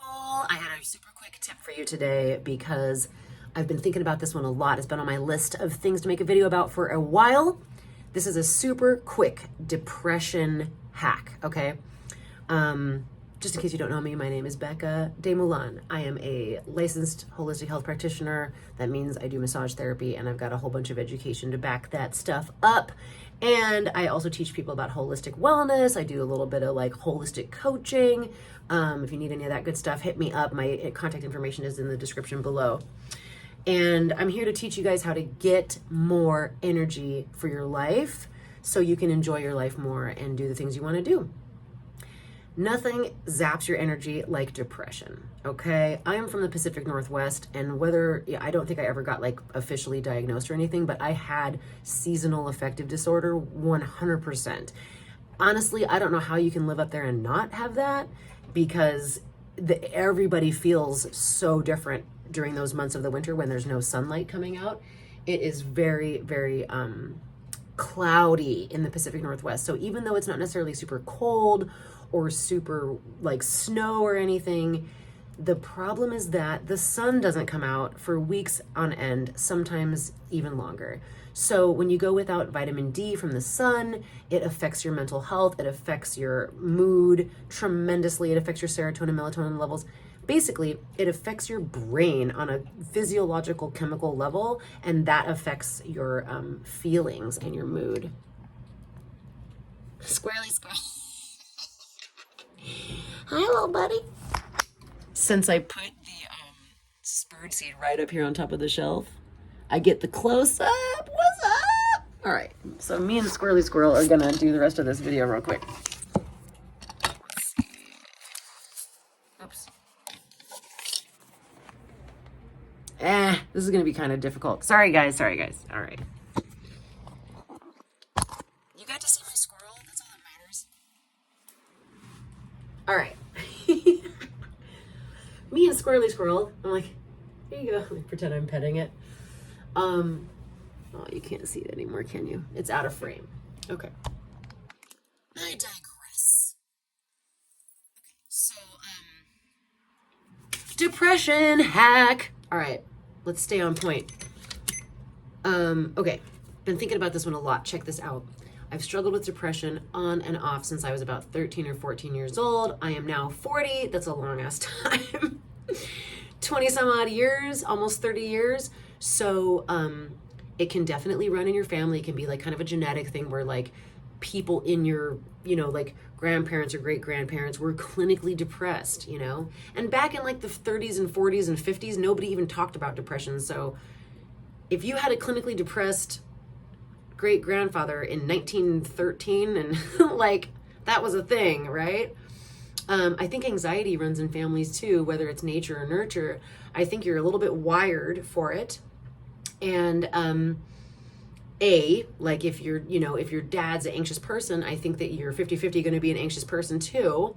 people. I had a super quick tip for you today because I've been thinking about this one a lot. It's been on my list of things to make a video about for a while. This is a super quick depression hack, okay? Just in case you don't know me, my name is Becca De Moulin. I am a licensed holistic health practitioner. That means I do massage therapy, and I've got a whole bunch of education to back that stuff up. And I also teach people about holistic wellness. I do a little bit of like holistic coaching. If you need any of that good stuff, hit me up. My contact information is in the description below. And I'm here to teach you guys how to get more energy for your life so you can enjoy your life more and do the things you want to do. Nothing zaps your energy like depression, okay? I am from the Pacific Northwest, and I don't think I ever got like officially diagnosed or anything, but I had seasonal affective disorder 100%. Honestly, I don't know how you can live up there and not have that, because everybody feels so different during those months of the winter when there's no sunlight coming out. It is very, very cloudy in the Pacific Northwest. So even though it's not necessarily super cold or super like snow or anything, the problem is that the sun doesn't come out for weeks on end, sometimes even longer. So when you go without vitamin D from the sun, it affects your mental health, it affects your mood tremendously, it affects your serotonin, melatonin levels. Basically, it affects your brain on a physiological, chemical level, and that affects your feelings and your mood. Squirrely squirrel. Hi, little buddy. Since I put the spurred seed right up here on top of the shelf, I get the close-up. What's up? All right, so me and Squirrely Squirrel are gonna do the rest of this video real quick. Let's see. Oops. This is gonna be kind of difficult. Sorry guys. All right. You got to see my squirrel? That's all that matters. All right. Me and Squirrely Squirrel, I'm like, here you go. Like, pretend I'm petting it. Oh, you can't see it anymore, can you? It's out of frame. Okay. I digress. Okay, so, depression hack. All right, let's stay on point. Okay, been thinking about this one a lot. Check this out. I've struggled with depression on and off since I was about 13 or 14 years old. I am now 40. That's a long ass time. 20 some odd years, almost 30 years. So it can definitely run in your family. It can be like kind of a genetic thing where like people in your, like grandparents or great grandparents were clinically depressed, And back in like the 30s and 40s and 50s, nobody even talked about depression. So if you had a clinically depressed great grandfather in 1913 and like that was a thing, right? I think anxiety runs in families too, whether it's nature or nurture. I think you're a little bit wired for it. And like if your dad's an anxious person, I think that you're 50-50 going to be an anxious person too.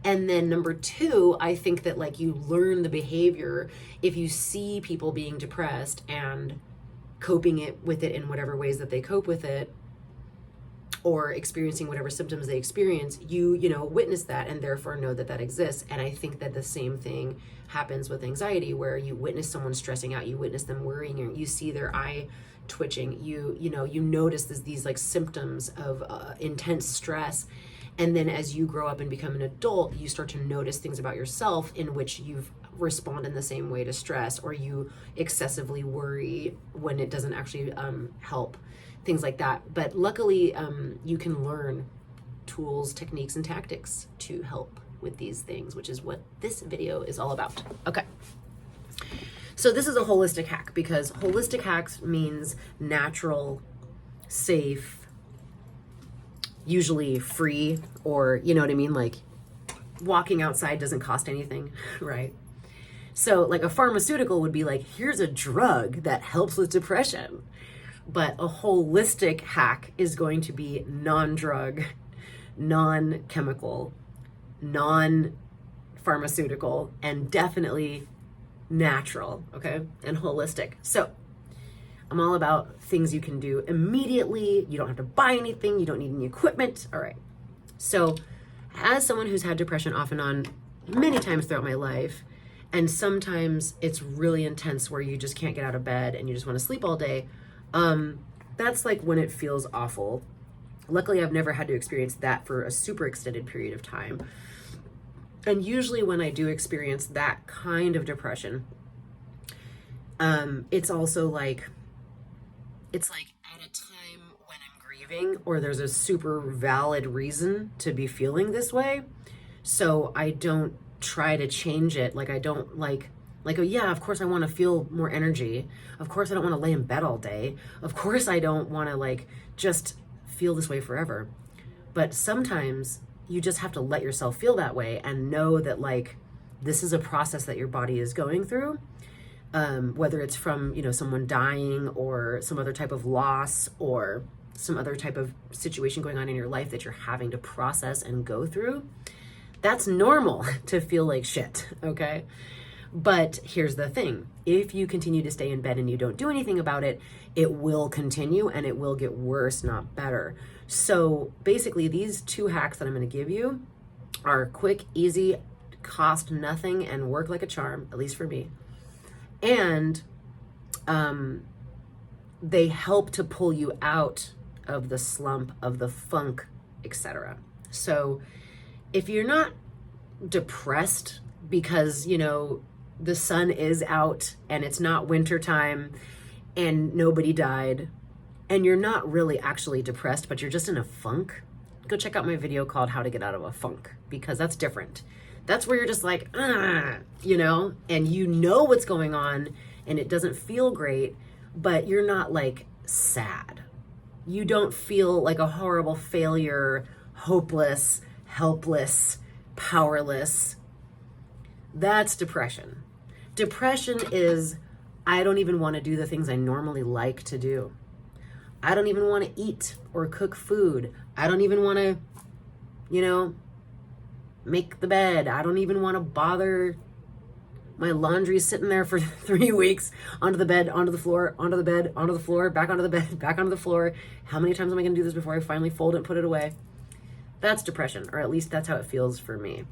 And then number two, I think that like you learn the behavior if you see people being depressed and coping with it in whatever ways that they cope with it, or experiencing whatever symptoms they experience, you witness that and therefore know that exists. And I think that the same thing happens with anxiety, where you witness someone stressing out, you witness them worrying, you see their eye twitching, you notice these like symptoms of intense stress. And then as you grow up and become an adult, you start to notice things about yourself in which you've respond in the same way to stress, or you excessively worry when it doesn't actually help, things like that. But luckily, you can learn tools, techniques, and tactics to help with these things, which is what this video is all about. Okay. So this is a holistic hack, because holistic hacks means natural, safe, usually free, or you know what I mean? Like walking outside doesn't cost anything, right? So like a pharmaceutical would be like, here's a drug that helps with depression. But a holistic hack is going to be non-drug, non-chemical, non-pharmaceutical, and definitely natural, okay? And holistic. So I'm all about things you can do immediately. You don't have to buy anything. You don't need any equipment. All right. So as someone who's had depression off and on, many times throughout my life. And sometimes it's really intense where you just can't get out of bed and you just want to sleep all day. That's like when it feels awful. Luckily, I've never had to experience that for a super extended period of time. And usually when I do experience that kind of depression, it's also like, it's like at a time when I'm grieving or there's a super valid reason to be feeling this way. So I don't try to change it. Like I don't like, oh yeah, of course I want to feel more energy. Of course I don't want to lay in bed all day. Of course I don't want to like just feel this way forever. But sometimes you just have to let yourself feel that way and know that like this is a process that your body is going through. Whether it's from, you know, someone dying or some other type of loss or some other type of situation going on in your life that you're having to process and go through. That's normal to feel like shit, okay? But here's the thing. If you continue to stay in bed and you don't do anything about it, it will continue and it will get worse, not better. So basically these 2 hacks that I'm going to give you are quick, easy, cost nothing, and work like a charm, at least for me. And they help to pull you out of the slump, of the funk, etc. So if you're not depressed because, you know, the sun is out and it's not winter time and nobody died, and you're not really actually depressed, but you're just in a funk, go check out my video called How to Get Out of a Funk, because that's different. That's where you're just like, you know, and you know what's going on and it doesn't feel great, but you're not like sad. You don't feel like a horrible failure, hopeless, helpless, powerless. That's depression. Depression is, I don't even want to do the things I normally like to do. I don't even want to eat or cook food. I don't even want to, you know, make the bed. I don't even want to bother. My laundry's sitting there for 3 weeks, onto the bed, onto the floor, onto the bed, onto the floor, back onto the bed, back onto the floor. How many times am I going to do this before I finally fold it and put it away? That's depression, or at least that's how it feels for me.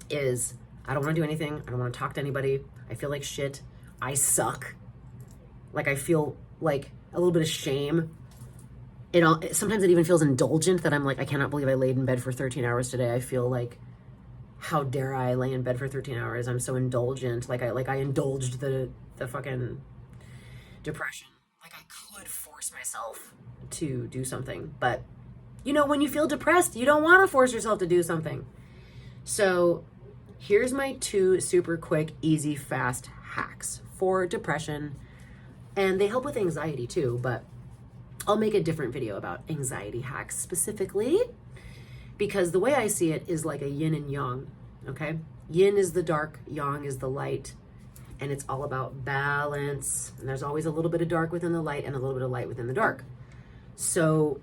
Is I don't want to do anything. I don't want to talk to anybody. I feel like shit. I suck. Like I feel like a little bit of shame. Sometimes it even feels indulgent that I'm like, I cannot believe I laid in bed for 13 hours today. I feel like, how dare I lay in bed for 13 hours? I'm so indulgent. Like I indulged the fucking depression. Like I could force myself to do something. But you know, when you feel depressed, you don't want to force yourself to do something. So here's my 2 super quick, easy, fast hacks for depression. And they help with anxiety too, but I'll make a different video about anxiety hacks specifically, because the way I see it is like a yin and yang, okay? Yin is the dark, yang is the light, and it's all about balance. And there's always a little bit of dark within the light and a little bit of light within the dark. So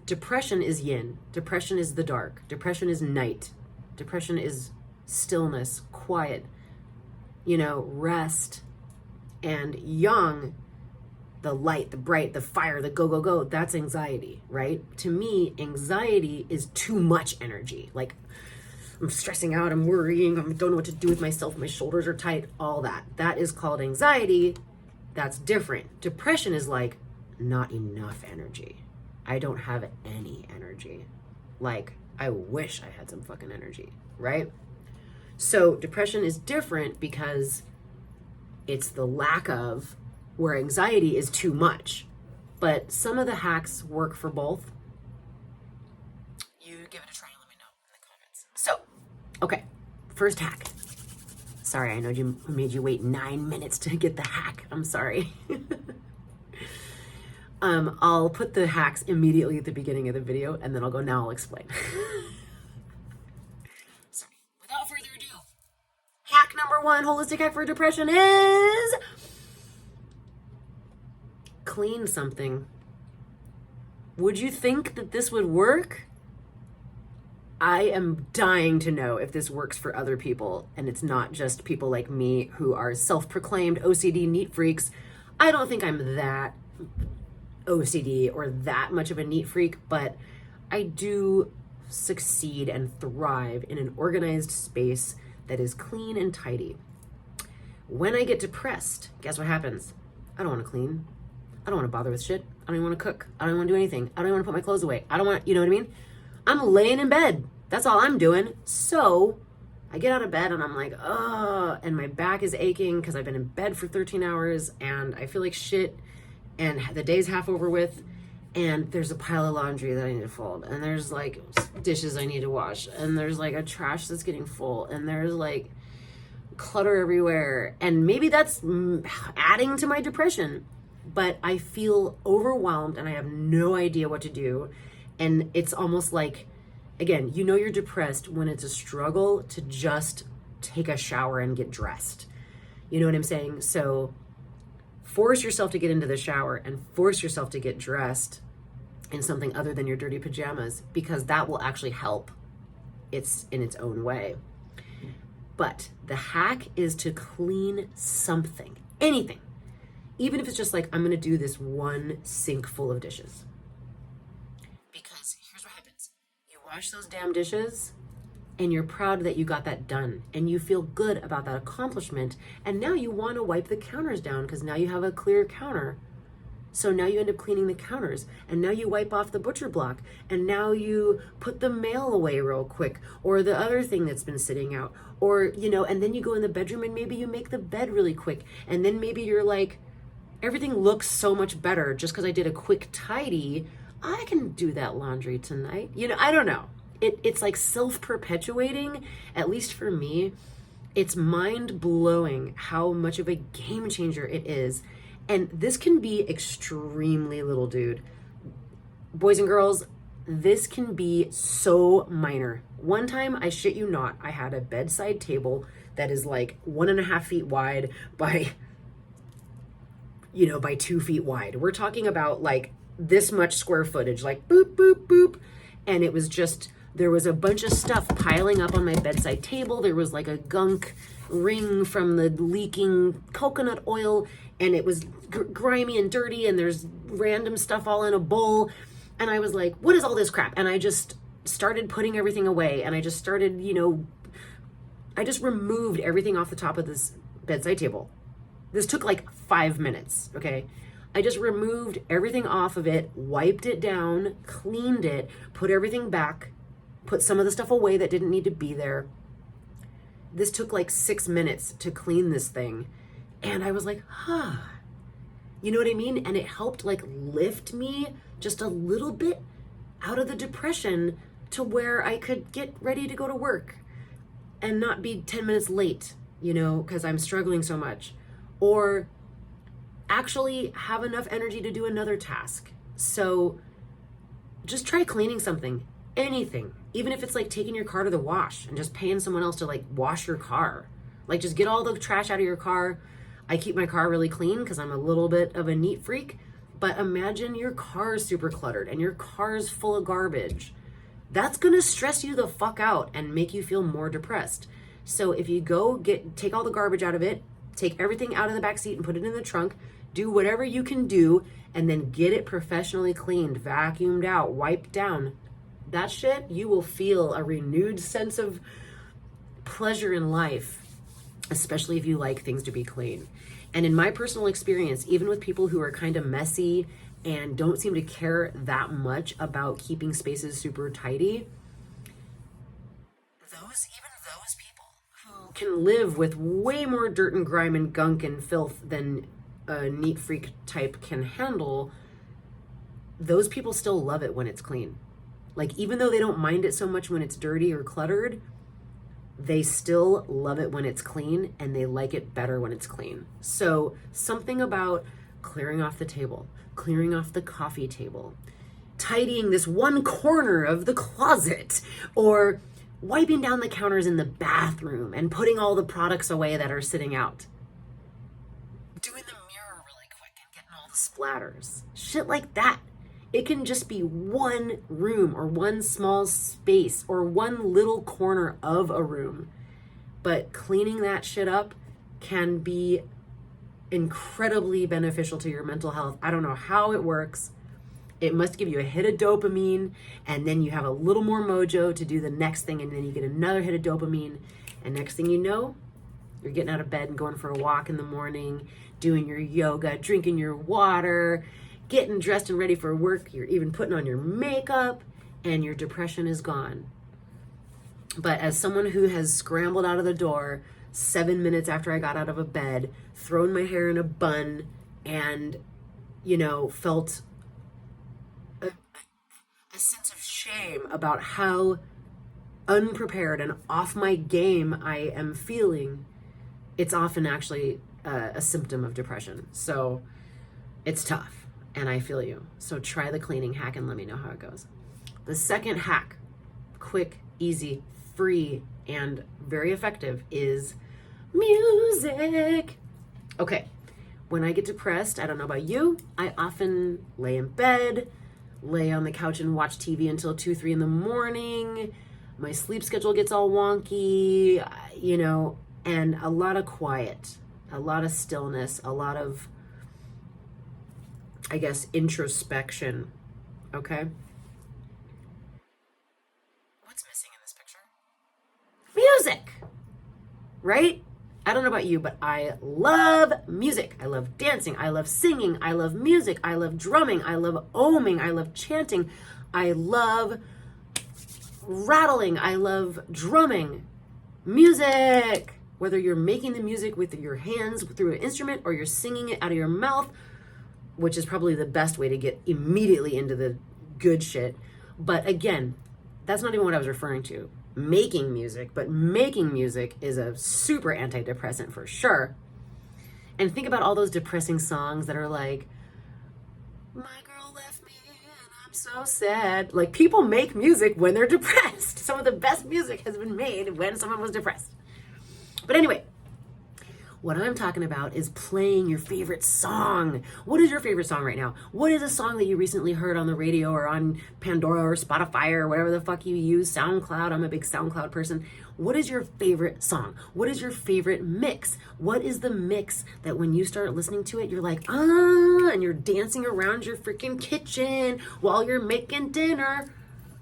depression is yin, depression is the dark, depression is night, depression is stillness, quiet, you know, rest. And yang, the light, the bright, the fire, the go, go, go, that's anxiety, right? To me, anxiety is too much energy. Like I'm stressing out, I'm worrying, I don't know what to do with myself, my shoulders are tight, all that. That is called anxiety. That's different. Depression is like not enough energy. I don't have any energy. Like I wish I had some fucking energy, right? So depression is different because it's the lack of, where anxiety is too much. But some of the hacks work for both. You give it a try and let me know in the comments. So, okay, first hack. Sorry, I know you made you wait 9 minutes to get the hack. I'm sorry. I'll put the hacks immediately at the beginning of the video, and then I'll go, now I'll explain. So, without further ado, hack number 1, holistic hack for depression is clean something. Would you think that this would work? I am dying to know if this works for other people and it's not just people like me who are self-proclaimed OCD neat freaks. I don't think I'm that OCD or that much of a neat freak, but I do succeed and thrive in an organized space that is clean and tidy. When I get depressed, guess what happens? I don't want to clean. I don't want to bother with shit. I don't even want to cook. I don't even want to do anything. I don't even want to put my clothes away. I don't want, you know what I mean? I'm laying in bed. That's all I'm doing. So I get out of bed and I'm like, ugh, and my back is aching because I've been in bed for 13 hours and I feel like shit and the day's half over with and there's a pile of laundry that I need to fold and there's like dishes I need to wash and there's like a trash that's getting full and there's like clutter everywhere and maybe that's adding to my depression, but I feel overwhelmed and I have no idea what to do. And it's almost like, again, you know you're depressed when it's a struggle to just take a shower and get dressed. You know what I'm saying? So force yourself to get into the shower and force yourself to get dressed in something other than your dirty pajamas, because that will actually help. It's in its own way. But the hack is to clean something, anything. Even if it's just like, I'm going to do this one sink full of dishes. Because here's what happens. You wash those damn dishes and you're proud that you got that done and you feel good about that accomplishment. And now you want to wipe the counters down because now you have a clear counter. So now you end up cleaning the counters and now you wipe off the butcher block and now you put the mail away real quick or the other thing that's been sitting out or, you know, and then you go in the bedroom and maybe you make the bed really quick. And then maybe you're like, everything looks so much better just because I did a quick tidy. I can do that laundry tonight. You know, I don't know. It's like self-perpetuating, at least for me. It's mind-blowing how much of a game changer it is. And this can be extremely little, dude. Boys and girls, this can be so minor. One time, I shit you not, I had a bedside table that is like 1.5 feet wide by 2 feet wide. We're talking about like this much square footage, like boop, boop, boop. And it was just, there was a bunch of stuff piling up on my bedside table. There was like a gunk ring from the leaking coconut oil and it was grimy and dirty and there's random stuff all in a bowl. And I was like, what is all this crap? And I just started putting everything away and I just started, I just removed everything off the top of this bedside table. This took like 5 minutes, okay? I just removed everything off of it, wiped it down, cleaned it, put everything back, put some of the stuff away that didn't need to be there. This took like 6 minutes to clean this thing. And I was like, you know what I mean? And it helped like lift me just a little bit out of the depression to where I could get ready to go to work and not be 10 minutes late, because I'm struggling so much. Or actually have enough energy to do another task. So just try cleaning something, anything, even if it's like taking your car to the wash and just paying someone else to like wash your car. Like just get all the trash out of your car. I keep my car really clean because I'm a little bit of a neat freak, but imagine your car is super cluttered and your car is full of garbage. That's gonna stress you the fuck out and make you feel more depressed. So if you go take all the garbage out of it, take everything out of the back seat and put it in the trunk, do whatever you can do, and then get it professionally cleaned, vacuumed out, wiped down. That shit, you will feel a renewed sense of pleasure in life, especially if you like things to be clean. And in my personal experience, even with people who are kind of messy and don't seem to care that much about keeping spaces super tidy, those people who can live with way more dirt and grime and gunk and filth than a neat freak type can handle, those people still love it when it's clean. Like, even though they don't mind it so much when it's dirty or cluttered, they still love it when it's clean and they like it better when it's clean. So something about clearing off the table, clearing off the coffee table, tidying this one corner of the closet, or wiping down the counters in the bathroom and putting all the products away that are sitting out. Doing the mirror really quick and getting all the splatters. Shit like that. It can just be one room or one small space or one little corner of a room. But cleaning that shit up can be incredibly beneficial to your mental health. I don't know how it works. It must give you a hit of dopamine, and then you have a little more mojo to do the next thing, and then you get another hit of dopamine, and next thing you know, you're getting out of bed and going for a walk in the morning, doing your yoga, drinking your water, getting dressed and ready for work. You're even putting on your makeup, and your depression is gone. But as someone who has scrambled out of the door 7 minutes after I got out of a bed, thrown my hair in a bun, and, felt a sense of shame about how unprepared and off my game I am feeling, it's often actually a symptom of depression. So it's tough, and I feel you. So try the cleaning hack and let me know how it goes. The second hack, quick, easy, free, and very effective, is music. Okay, when I get depressed, I don't know about you, I often lay in bed, lay on the couch and watch TV until 2, 3 in the morning. My sleep schedule gets all wonky, and a lot of quiet, a lot of stillness, a lot of, I guess, introspection. Okay? What's missing in this picture? Music! Right? I don't know about you, but I love music. I love dancing. I love singing. I love music. I love drumming. I love oming. I love chanting. I love rattling. I love drumming. Music! Whether you're making the music with your hands through an instrument or you're singing it out of your mouth, which is probably the best way to get immediately into the good shit. But again, that's not even what I was referring to. Making music, but making music is a super antidepressant for sure. And think about all those depressing songs that are like, my girl left me and I'm so sad. Like, people make music when they're depressed. Some of the best music has been made when someone was depressed. But anyway, what I'm talking about is playing your favorite song. What is your favorite song right now? What is a song that you recently heard on the radio or on Pandora or Spotify or whatever the fuck you use? SoundCloud. I'm a big SoundCloud person. What is your favorite song? What is your favorite mix? What is the mix that when you start listening to it, you're like, and you're dancing around your freaking kitchen while you're making dinner?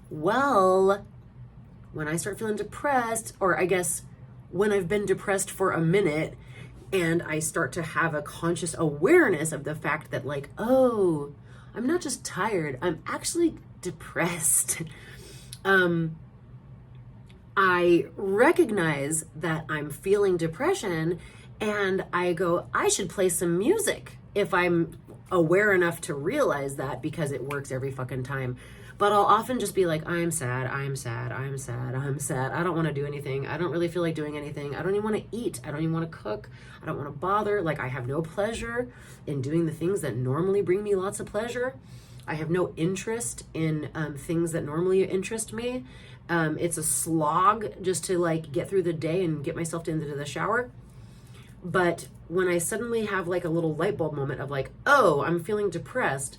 Well, when I start feeling depressed, or I guess when I've been depressed for a minute, and I start to have a conscious awareness of the fact that, like, oh, I'm not just tired, I'm actually depressed. I recognize that I'm feeling depression, and I go, I should play some music if I'm aware enough to realize that, because it works every fucking time. But I'll often just be like, I'm sad, I'm sad, I'm sad, I'm sad. I don't want to do anything. I don't really feel like doing anything. I don't even want to eat. I don't even want to cook. I don't want to bother. Like, I have no pleasure in doing the things that normally bring me lots of pleasure. I have no interest in things that normally interest me. It's a slog just to, like, get through the day and get myself into the shower. But when I suddenly have, like, a little light bulb moment of, like, oh, I'm feeling depressed,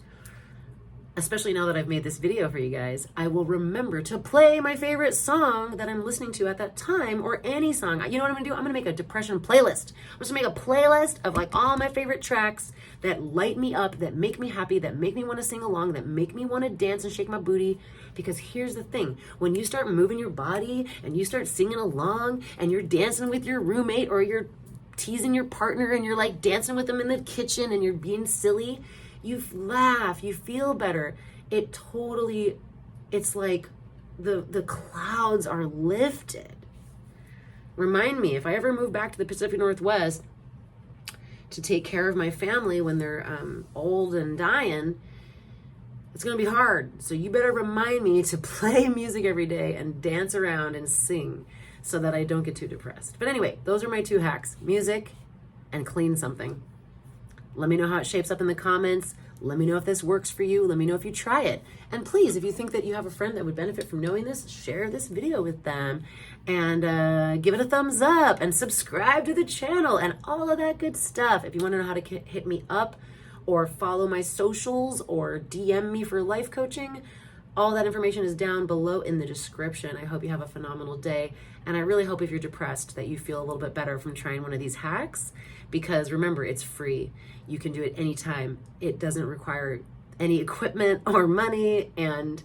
especially now that I've made this video for you guys, I will remember to play my favorite song that I'm listening to at that time, or any song. You know what I'm gonna do? I'm gonna make a depression playlist. I'm just gonna make a playlist of, like, all my favorite tracks that light me up, that make me happy, that make me wanna sing along, that make me wanna dance and shake my booty. Because here's the thing, when you start moving your body and you start singing along and you're dancing with your roommate, or you're teasing your partner and you're, like, dancing with them in the kitchen and you're being silly, you laugh, you feel better. It's like the clouds are lifted. Remind me, if I ever move back to the Pacific Northwest to take care of my family when they're old and dying, it's gonna be hard. So you better remind me to play music every day and dance around and sing so that I don't get too depressed. But anyway, those are my 2 hacks: music and clean something. Let me know how it shapes up in the comments. Let me know if this works for you. Let me know if you try it. And please, if you think that you have a friend that would benefit from knowing this, share this video with them, and give it a thumbs up, and subscribe to the channel, and all of that good stuff. If you want to know how to hit me up or follow my socials or DM me for life coaching, all that information is down below in the description. I hope you have a phenomenal day. And I really hope, if you're depressed, that you feel a little bit better from trying one of these hacks. Because remember, it's free. You can do it anytime. It doesn't require any equipment or money, and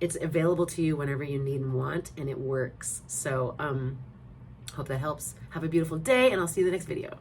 it's available to you whenever you need and want, and it works. So hope that helps. Have a beautiful day, and I'll see you in the next video.